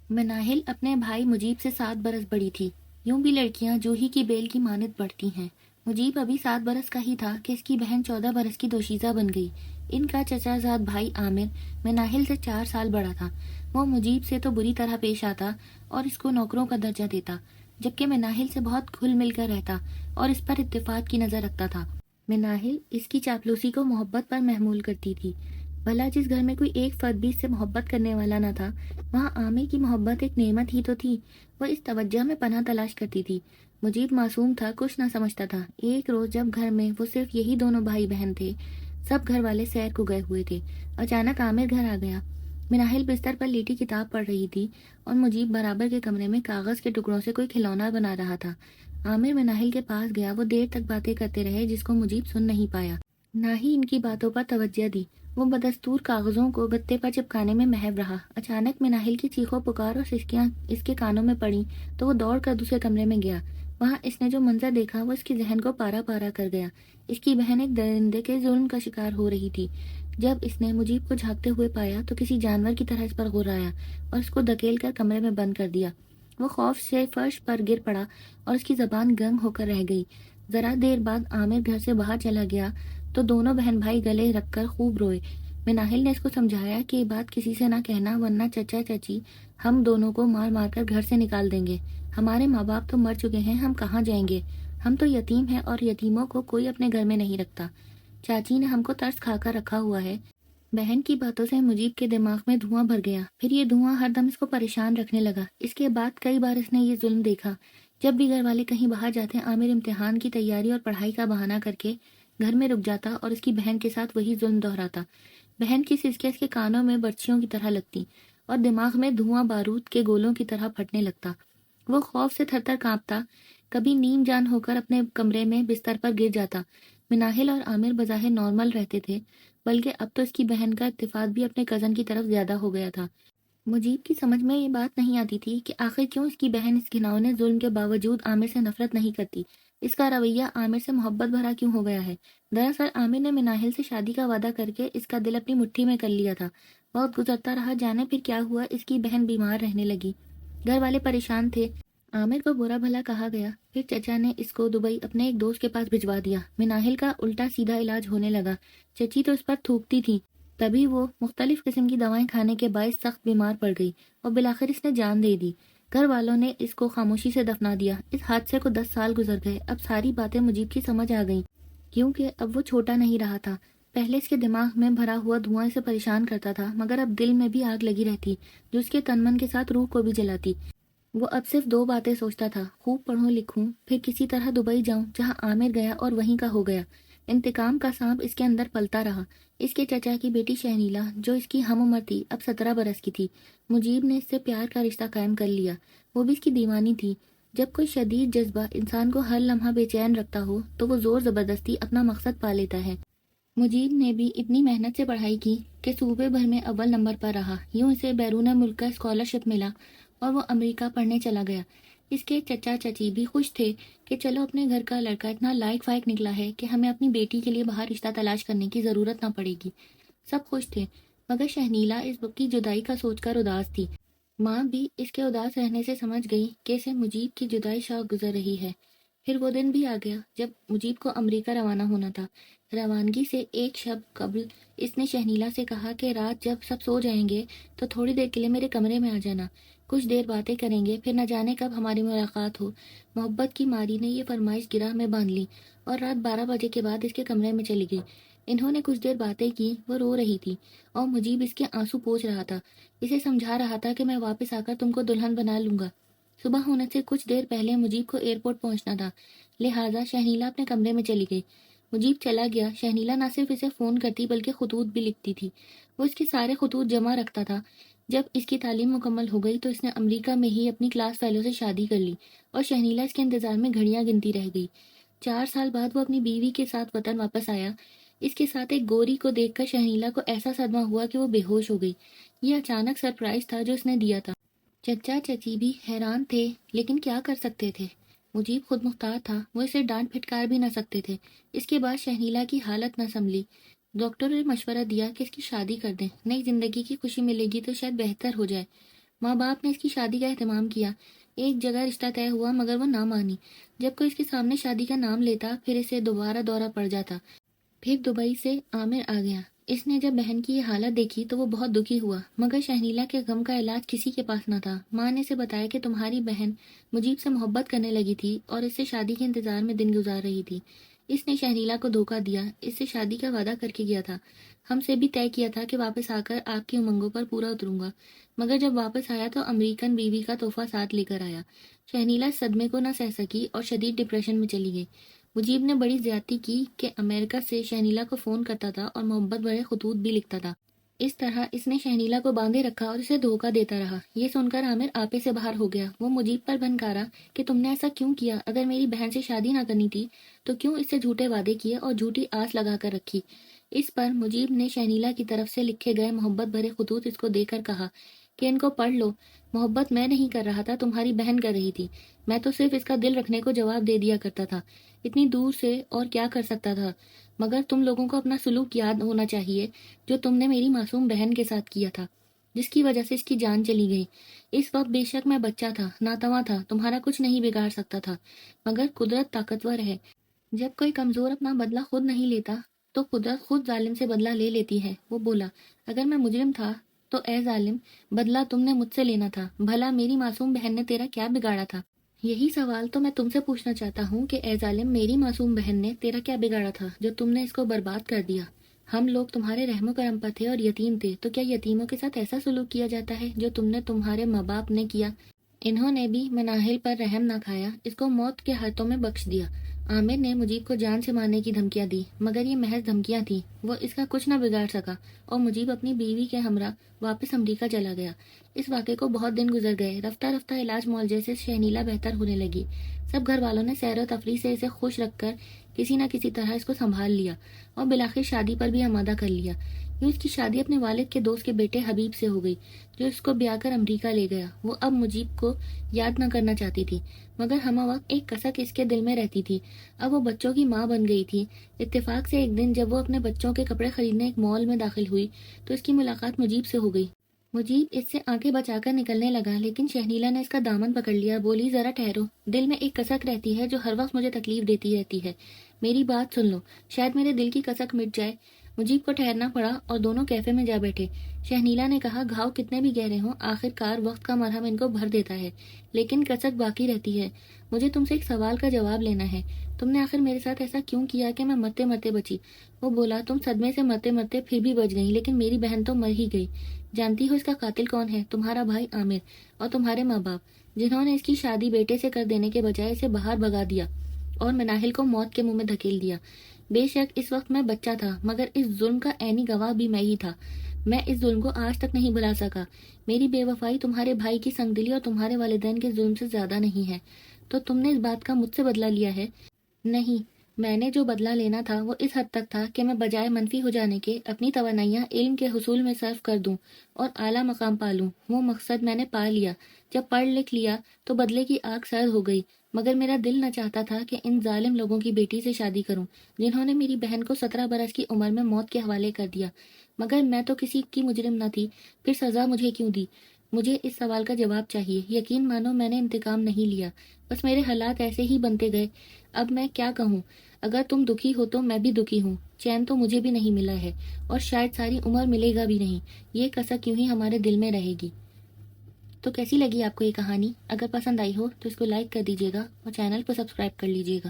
مناہل اپنے بھائی مجیب سے 7 برس بڑی تھی۔ یوں بھی لڑکیاں جوہی کی بیل کی مانند بڑھتی ہیں۔ مجیب ابھی 7 برس کا ہی تھا کہ اس کی بہن 14 برس کی دوشیزہ بن گئی۔ ان کا چچا زاد بھائی عامر مناہل سے 4 سال بڑا تھا۔ وہ مجیب سے تو بری طرح پیش آتا اور اس کو نوکروں کا درجہ دیتا، جبکہ مناہل سے بہت گھل مل کر رہتا اور اس پر اتفاق کی نظر رکھتا تھا۔ مناہل اس کی چاپلوسی کو محبت پر محمول کرتی تھی۔ بھلا جس گھر میں کوئی ایک فرد بھی اس سے محبت کرنے والا نہ تھا، وہاں عامر کی محبت ایک نعمت ہی تو تھی۔ وہ اس توجہ میں پناہ تلاش کرتی تھی۔ مجیب معصوم تھا، کچھ نہ سمجھتا تھا۔ ایک روز جب گھر میں وہ صرف یہی دونوں بھائی بہن تھے، سب گھر والے سیر کو گئے ہوئے تھے، اچانک عامر گھر آ گیا۔ مناہل بستر پر لیٹی کتاب پڑھ رہی تھی اور مجیب برابر کے کمرے میں کاغذ کے ٹکڑوں سے کوئی کھلونا بنا رہا تھا۔ عامر مناہل کے پاس گیا۔ وہ دیر تک باتیں کرتے رہے جس کو مجیب سن نہیں پایا، نہ ہی ان کی باتوں پر توجہ دی۔ وہ بدستور کاغذوں کو گتے پر چپکانے میں محو رہا۔ اچانک مناہل کی چیخو پکار اور سسکیاں اس کے کانوں میں پڑیں تو وہ دوڑ کر دوسرے کمرے میں گیا۔ وہاں اس نے جو منظر دیکھا وہ اس کی ذہن کو پارا پارا کر گیا۔ اس کی بہن ایک درندے کے ظلم کا شکار ہو رہی تھی۔ جب اس نے مجیب کو جھانکتے ہوئے پایا تو کسی جانور کی طرح اس پر غرایا اور اس کو دھکیل کر کمرے میں بند کر دیا۔ وہ خوف سے فرش پر گر پڑا اور اس کی زبان گنگ ہو کر رہ گئی۔ ذرا دیر بعد عامر گھر سے باہر چلا گیا تو دونوں بہن بھائی گلے رکھ کر خوب روئے۔ مناہل نے اس کو سمجھایا کہ یہ بات کسی سے نہ کہنا، ورنہ چچا چچی ہم دونوں کو مار مار کر گھر سے نکال دیں گے۔ ہمارے ماں باپ تو مر چکے ہیں، ہم کہاں جائیں گے؟ ہم تو یتیم ہیں اور یتیموں کو کوئی اپنے گھر میں نہیں رکھتا۔ چاچی نے ہم کو ترس کھا کر رکھا ہوا ہے۔ بہن کی باتوں سے مجیب کے دماغ میں دھواں بھر گیا۔ پھر یہ دھواں ہر دم اس کو پریشان رکھنے لگا۔ اس کے بعد کئی بار اس نے یہ ظلم دیکھا۔ جب بھی گھر والے کہیں باہر جاتے، عامر امتحان کی تیاری اور پڑھائی کا بہانہ کر کے گھر میں رک جاتا اور اس کی بہن کے ساتھ وہی ظلم دہراتا۔ بہن کی سسکیاں اس کے کانوں میں برچھیوں کی طرح لگتی اور دماغ میں دھواں بارود کے گولوں کی طرح پھٹنے لگتا۔ وہ خوف سے تھر تھر کانپتا، کبھی نیم جان ہو کر اپنے کمرے میں بستر پر گر جاتا۔ مناہل اور عامر بظاہر نارمل رہتے تھے، بلکہ اب تو اس کی بہن کا اتفاق بھی اپنے کزن کی طرف زیادہ ہو گیا تھا۔ مجیب کی سمجھ میں یہ بات نہیں آتی تھی کہ آخر کیوں اس کی بہن اس گھناؤنے ظلم کے باوجود عامر سے نفرت نہیں کرتی۔ اس کا رویہ عامر سے محبت بھرا کیوں ہو گیا ہے؟ دراصل عامر نے مناہل سے شادی کا وعدہ کر کے اس کا دل اپنی مٹھی میں کر لیا تھا۔ وقت گزرتا رہا، جانے پھر کیا ہوا۔ اس کی بہن بیمار رہنے لگی، گھر والے پریشان تھے۔ عامر کو برا بھلا کہا گیا، پھر چچا نے اس کو دبئی اپنے ایک دوست کے پاس بھجوا دیا۔ مناہل کا الٹا سیدھا علاج ہونے لگا۔ چچی تو اس پر تھوکتی تھی، تبھی وہ مختلف قسم کی دوائیں کھانے کے باعث سخت بیمار پڑ گئی اور بالآخر اس نے جان دے دی۔ گھر والوں نے اس کو خاموشی سے دفنا دیا۔ اس حادثے کو 10 سال گزر گئے۔ اب ساری باتیں مجیب کی سمجھ آ گئیں، کیونکہ اب وہ چھوٹا نہیں رہا تھا۔ پہلے اس کے دماغ میں بھرا ہوا دھواں اسے پریشان کرتا تھا، مگر اب دل میں بھی آگ لگی رہتی جو اس کے تن من کے ساتھ روح کو بھی جلاتی۔ وہ اب صرف 2 باتیں سوچتا تھا، خوب پڑھوں لکھوں، پھر کسی طرح دبئی جاؤں جہاں عامر گیا اور وہیں کا ہو گیا۔ انتقام کا سانپ اس کے اندر پلتا رہا۔ اس کے چچا کی بیٹی شہنیلا، جو اس کی ہم عمر تھی، اب 17 برس کی تھی۔ مجیب نے اس سے پیار کا رشتہ قائم کر لیا۔ وہ بھی اس کی دیوانی تھی۔ جب کوئی شدید جذبہ انسان کو ہر لمحہ بے چین رکھتا ہو تو وہ زور زبردستی اپنا مقصد پا لیتا ہے۔ مجیب نے بھی اتنی محنت سے پڑھائی کی کہ صوبے بھر میں اول نمبر پر رہا۔ یوں اسے بیرون ملک کا اسکالرشپ ملا اور وہ امریکہ پڑھنے چلا گیا۔ اس کے چچا چچی بھی خوش تھے کہ چلو اپنے گھر کا لڑکا اتنا لائق فائق نکلا ہے کہ ہمیں اپنی بیٹی کے لیے باہر رشتہ تلاش کرنے کی ضرورت نہ پڑے گی۔ سب خوش تھے، مگر شہنیلا اس کی جدائی کا سوچ کر اداس تھی۔ ماں بھی اس کے اداس رہنے سے سمجھ گئی کہ اسے مجیب کی جدائی شوق گزر رہی ہے۔ پھر وہ دن بھی آ گیا جب مجیب کو امریکہ روانہ ہونا تھا۔ روانگی سے ایک شب قبل اس نے شہنیلا سے کہا کہ رات جب سب سو جائیں گے تو تھوڑی دیر کے لیے میرے کمرے میں آ جانا، کچھ دیر باتیں کریں گے، پھر نہ جانے کب ہماری ملاقات ہو۔ محبت کی ماری نے یہ فرمائش گرہ میں باندھ لی اور رات 12 بجے کے بعد اس کے کمرے میں چلی گئی۔ انہوں نے کچھ دیر باتیں کی۔ وہ رو رہی تھی اور مجیب اس کے آنسو پوچھ رہا تھا، اسے سمجھا رہا تھا کہ میں واپس آ کر تم کو دلہن بنا لوں گا۔ صبح ہونے سے کچھ دیر پہلے مجیب کو ایئرپورٹ پہنچنا تھا، لہٰذا شہنیلا اپنے کمرے میں چلی گئی۔ مجیب چلا گیا۔ شہنیلا نہ صرف اسے فون کرتی بلکہ خطوط بھی لکھتی تھی۔ وہ اس کے سارے خطوط جمع رکھتا تھا۔ جب اس کی تعلیم مکمل ہو گئی تو اس نے امریکہ میں ہی اپنی کلاس فیلو سے شادی کر لی اور شہنیلا اس کے انتظار میں گھڑیاں گنتی رہ گئی۔ 4 سال بعد وہ اپنی بیوی کے ساتھ وطن واپس آیا۔ اس کے ساتھ ایک گوری کو دیکھ کر شہنیلا کو ایسا صدمہ ہوا کہ وہ بے ہوش ہو گئی۔ یہ اچانک سرپرائز تھا جو اس نے دیا تھا۔ چچا چچی بھی حیران تھے، لیکن کیا کر سکتے تھے؟ مجیب خود مختار تھا، وہ اسے ڈانٹ پھٹکار بھی نہ سکتے تھے۔ اس کے بعد شہنیلا کی حالت نہ سنبھلی۔ ڈاکٹر نے مشورہ دیا کہ اس کی شادی کر دیں، نئی زندگی کی خوشی ملے گی تو شاید بہتر ہو جائے۔ ماں باپ نے اس کی شادی کا اہتمام کیا، ایک جگہ رشتہ طے ہوا مگر وہ نہ مانی۔ جب کوئی اس کے سامنے شادی کا نام لیتا پھر اسے دوبارہ دورہ پڑ جاتا۔ پھر دبئی سے عامر آ گیا۔ اس نے جب بہن کی یہ حالت دیکھی تو وہ بہت دکھی ہوا، مگر شہنیلا کے غم کا علاج کسی کے پاس نہ تھا۔ ماں نے اسے بتایا کہ تمہاری بہن مجیب سے محبت کرنے لگی تھی اور اس سے شادی کے انتظار میں دن گزار رہی تھی۔ اس نے شہنیلا کو دھوکہ دیا، اس سے شادی کا وعدہ کر کے گیا تھا۔ ہم سے بھی طے کیا تھا کہ واپس آ کر آپ کی امنگوں پر پورا اتروں گا، مگر جب واپس آیا تو امریکن بیوی کا تحفہ ساتھ لے کر آیا۔ شہنیلا صدمے کو نہ سہ سکی اور شدید ڈپریشن میں چلی گئی۔ مجیب نے بڑی زیادتی کی کہ امریکہ سے شہنیلا کو فون کرتا تھا اور محبت بھرے خطوط بھی لکھتا تھا۔ اس طرح اس نے شہنیلا کو باندھے رکھا اور اسے دھوکہ دیتا رہا۔ یہ سن کر عامر آپے سے باہر ہو گیا۔ وہ مجیب پر بھنکارا کہ تم نے ایسا کیوں کیا؟ اگر میری بہن سے شادی نہ کرنی تھی تو کیوں اس سے جھوٹے وعدے کیے اور جھوٹی آس لگا کر رکھی؟ اس پر مجیب نے شہنیلا کی طرف سے لکھے گئے محبت بھرے خطوط اس کو دے کر کہا کہ ان کو پڑھ لو۔ محبت میں نہیں کر رہا تھا، تمہاری بہن کر رہی تھی۔ میں تو صرف اس کا دل رکھنے کو جواب دے دیا کرتا تھا، اتنی دور سے اور کیا کر سکتا تھا؟ مگر تم لوگوں کو اپنا سلوک یاد ہونا چاہیے جو تم نے میری معصوم بہن کے ساتھ کیا تھا، جس کی وجہ سے اس کی جان چلی گئی۔ اس وقت بے شک میں بچہ تھا، ناتواں تھا، تمہارا کچھ نہیں بگاڑ سکتا تھا، مگر قدرت طاقتور ہے۔ جب کوئی کمزور اپنا بدلہ خود نہیں لیتا تو قدرت خود ظالم سے بدلہ لے لیتی ہے۔ وہ بولا، اگر میں مجرم تھا تو اے ظالم، بدلہ تم نے مجھ سے لینا تھا۔ بھلا میری معصوم بہن نے تیرا کیا بگاڑا تھا؟ یہی سوال تو میں تم سے پوچھنا چاہتا ہوں کہ اے ظالم، میری معصوم بہن نے تیرا کیا بگاڑا تھا جو تم نے اس کو برباد کر دیا؟ ہم لوگ تمہارے رحم و کرم پر تھے اور یتیم تھے، تو کیا یتیموں کے ساتھ ایسا سلوک کیا جاتا ہے جو تم نے تمہارے ماں باپ نے کیا؟ انہوں نے بھی مناہل پر رحم نہ کھایا، اس کو موت کے ہاتھوں میں بخش دیا۔ عامر نے مجیب کو جان سے مارنے کی دھمکیاں دی، مگر یہ محض دھمکیاں تھیں، وہ اس کا کچھ نہ بگاڑ سکا، اور مجیب اپنی بیوی کے ہمراہ واپس امریکہ چلا گیا۔ اس واقعے کو بہت دن گزر گئے، رفتہ رفتہ علاج معالجے سے شہنیلا بہتر ہونے لگی۔ سب گھر والوں نے سیر و تفریح سے اسے خوش رکھ کر کسی نہ کسی طرح اس کو سنبھال لیا اور بالآخر شادی پر بھی آمادہ کر لیا۔ یوں اس کی شادی اپنے والد کے دوست کے بیٹے حبیب سے ہو گئی، جو اس کو بیاہ کر امریکہ لے گیا۔ وہ اب مجیب کو یاد نہ کرنا چاہتی تھی، مگر ہمہ وقت ایک کسک اس کے دل میں رہتی تھی۔ اب وہ بچوں کی ماں بن گئی تھی۔ اتفاق سے ایک دن جب وہ اپنے بچوں کے کپڑے خریدنے ایک مال میں داخل ہوئی تو اس کی ملاقات مجیب سے ہو گئی۔ مجیب اس سے آنکھیں بچا کر نکلنے لگا، لیکن شہنیلا نے اس کا دامن پکڑ لیا۔ بولی، ذرا ٹھہرو، دل میں ایک کسک رہتی ہے جو ہر وقت مجھے تکلیف دیتی رہتی ہے، میری بات سن لو، شاید میرے دل کی کسک مٹ جائے۔ مجیب کو ٹھہرنا پڑا اور دونوں کیفے میں جا بیٹھے۔ شہنیلا نے کہا، گھاؤ کتنے بھی گہرے ہوں، آخر کار وقت کا مرہم ان کو بھر دیتا ہے، لیکن کسک باقی رہتی ہے۔ مجھے تم سے ایک سوال کا جواب لینا ہے، تم نے آخر میرے ساتھ ایسا کیوں کیا کہ میں مرتے مرتے بچی؟ وہ بولا، تم صدمے سے مرتے مرتے پھر بھی بچ گئی، لیکن میری بہن تو مر ہی گئی۔ جانتی ہو اس کا قاتل کون ہے؟ تمہارا بھائی عامر اور تمہارے ماں باپ، جنہوں نے اس کی شادی بیٹے سے کر دینے کے بجائے اسے باہر بھگا دیا اور مناہل کو موت کے منہ میں دھکیل دیا۔ بے شک اس وقت میں بچہ تھا، مگر اس ظلم کا عینی گواہ بھی میں ہی تھا۔ میں اس ظلم کو آج تک نہیں بھلا سکا۔ میری بے وفائی تمہارے بھائی کی سنگ دلی اور تمہارے والدین کے ظلم سے زیادہ نہیں ہے۔ تو تم نے اس بات کا مجھ سے بدلہ لیا ہے؟ نہیں، میں نے جو بدلہ لینا تھا وہ اس حد تک تھا کہ میں بجائے منفی ہو جانے کے اپنی توانائیاں علم کے حصول میں صرف کر دوں اور اعلیٰ مقام پالوں۔ وہ مقصد میں نے پا لیا۔ جب پڑھ لکھ لیا تو بدلے کی آگ سرد ہو گئی، مگر میرا دل نہ چاہتا تھا کہ ان ظالم لوگوں کی بیٹی سے شادی کروں جنہوں نے میری بہن کو 17 برس کی عمر میں موت کے حوالے کر دیا۔ مگر میں تو کسی کی مجرم نہ تھی، پھر سزا مجھے کیوں دی؟ مجھے اس سوال کا جواب چاہیے۔ یقین مانو میں نے انتقام نہیں لیا، بس میرے حالات ایسے ہی بنتے گئے۔ اب میں کیا کہوں؟ اگر تم دکھی ہو تو میں بھی دکھی ہوں۔ چین تو مجھے بھی نہیں ملا ہے اور شاید ساری عمر ملے گا بھی نہیں۔ یہ کسک یوں ہی ہمارے دل میں رہے گی۔ تو کیسی لگی آپ کو یہ کہانی؟ اگر پسند آئی ہو تو اس کو لائک کر دیجیے گا اور چینل کو سبسکرائب کر لیجیے گا۔